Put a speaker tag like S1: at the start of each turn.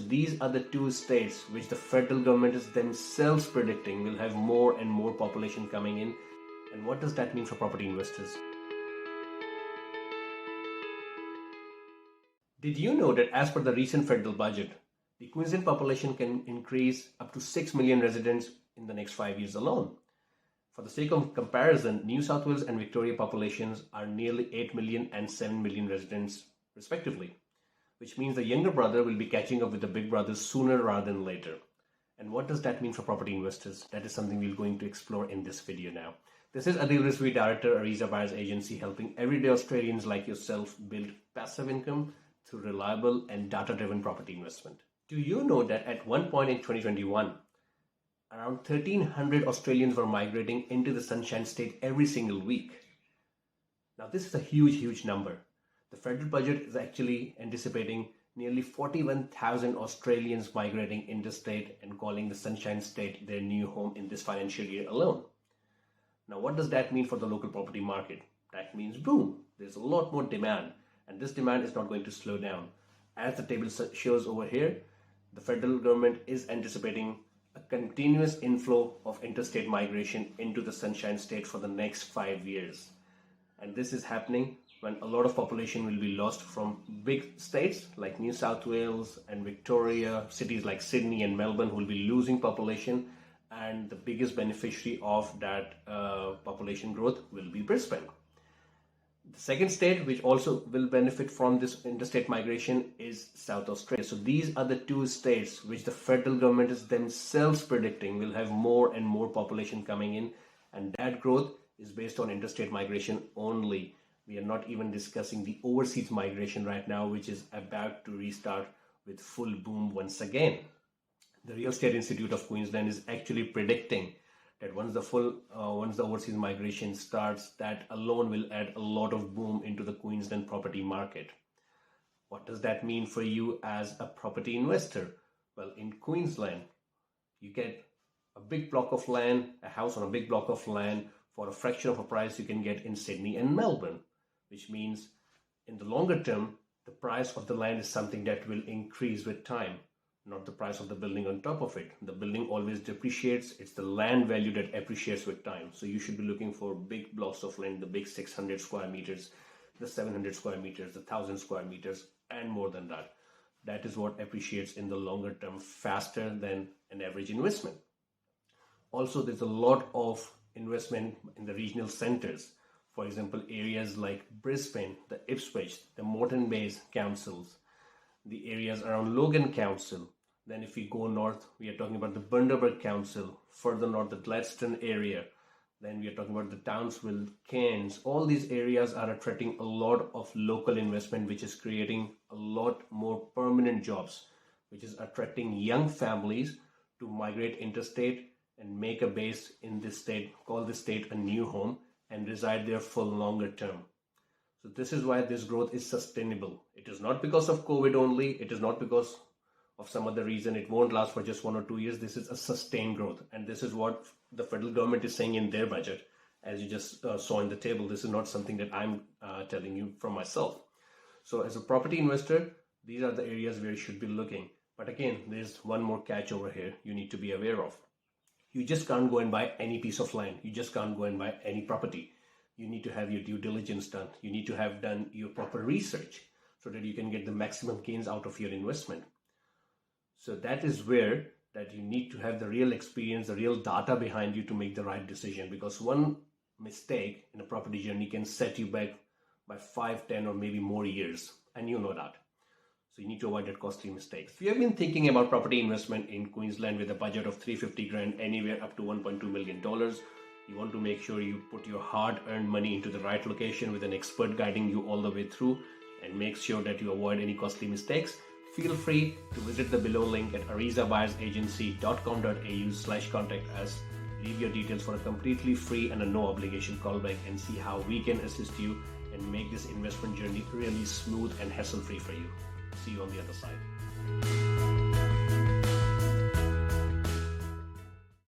S1: these are the two states which the federal government is themselves predicting will have more and more population coming in. And what does that mean for property investors? Did you know that as per the recent federal budget, the Queensland population can increase up to 6 million residents in the next 5 years alone? For the sake of comparison, New South Wales and Victoria populations are nearly 8 million and 7 million residents respectively, which means the younger brother will be catching up with the big brothers sooner rather than later. And what does that mean for property investors? That is something we're going to explore in this video now. This is Adil Rizvi, Director, Ariza Buyers Agency, helping everyday Australians like yourself build passive income through reliable and data-driven property investment. Do you know that at one point in 2021, around 1,300 Australians were migrating into the Sunshine State every single week? Now this is a huge number. The federal budget is actually anticipating nearly 41,000 Australians migrating interstate and calling the Sunshine State their new home in this financial year alone. Now what does that mean for the local property market? That means boom, there's a lot more demand, and this demand is not going to slow down. As the table shows over here, the federal government is anticipating a continuous inflow of interstate migration into the Sunshine State for the next 5 years. And this is happening when a lot of population will be lost from big states like New South Wales and Victoria, cities like Sydney and Melbourne will be losing population, and the biggest beneficiary of that population growth will be Brisbane. The second state which also will benefit from this interstate migration is South Australia. So these are the two states which the federal government is themselves predicting will have more and more population coming in, and that growth is based on interstate migration only. We are not even discussing the overseas migration right now, which is about to restart with full boom once again. The Real Estate Institute of Queensland is actually predicting that once the overseas migration starts, that alone will add a lot of boom into the Queensland property market. What does that mean for you as a property investor? Well, in Queensland, you get a big block of land, a house on a big block of land for a fraction of a price you can get in Sydney and Melbourne, which means in the longer term, the price of the land is something that will increase with time, not the price of the building on top of it. The building always depreciates. It's the land value that appreciates with time. So you should be looking for big blocks of land, the big 600 square meters, the 700 square meters, the 1,000 square meters, and more than that. That is what appreciates in the longer term faster than an average investment. Also, there's a lot of investment in the regional centers. For example, areas like Brisbane, the Ipswich, the Moreton Bay councils, the areas around Logan Council. Then if we go north, we are talking about the Bundaberg Council, further north the Gladstone area. Then we are talking about the Townsville, Cairns. All these areas are attracting a lot of local investment, which is creating a lot more permanent jobs, which is attracting young families to migrate interstate and make a base in this state, call this state a new home, and reside there for longer term. So this is why this growth is sustainable. It is not because of COVID only. It is not because of some other reason. It won't last for just 1 or 2 years. This is a sustained growth. And this is what the federal government is saying in their budget. As you just saw in the table, this is not something that I'm telling you from myself. So as a property investor, these are the areas where you should be looking. But again, there's one more catch over here you need to be aware of. You just can't go and buy any piece of land. You just can't go and buy any property. You need to have your due diligence done. You need to have done your proper research so that you can get the maximum gains out of your investment. So that is where that you need to have the real experience, the real data behind you to make the right decision, because one mistake in a property journey can set you back by 5, 10 or maybe more years, and you know that. So you need to avoid that costly mistakes. If you have been thinking about property investment in Queensland with a budget of 350 grand, anywhere up to $1.2 million, you want to make sure you put your hard-earned money into the right location with an expert guiding you all the way through, and make sure that you avoid any costly mistakes. Feel free to visit the below link at arizabuyersagency.com.au/contact us. Leave your details for a completely free and a no obligation callback and see how we can assist you and make this investment journey really smooth and hassle-free for you. See you on the other side.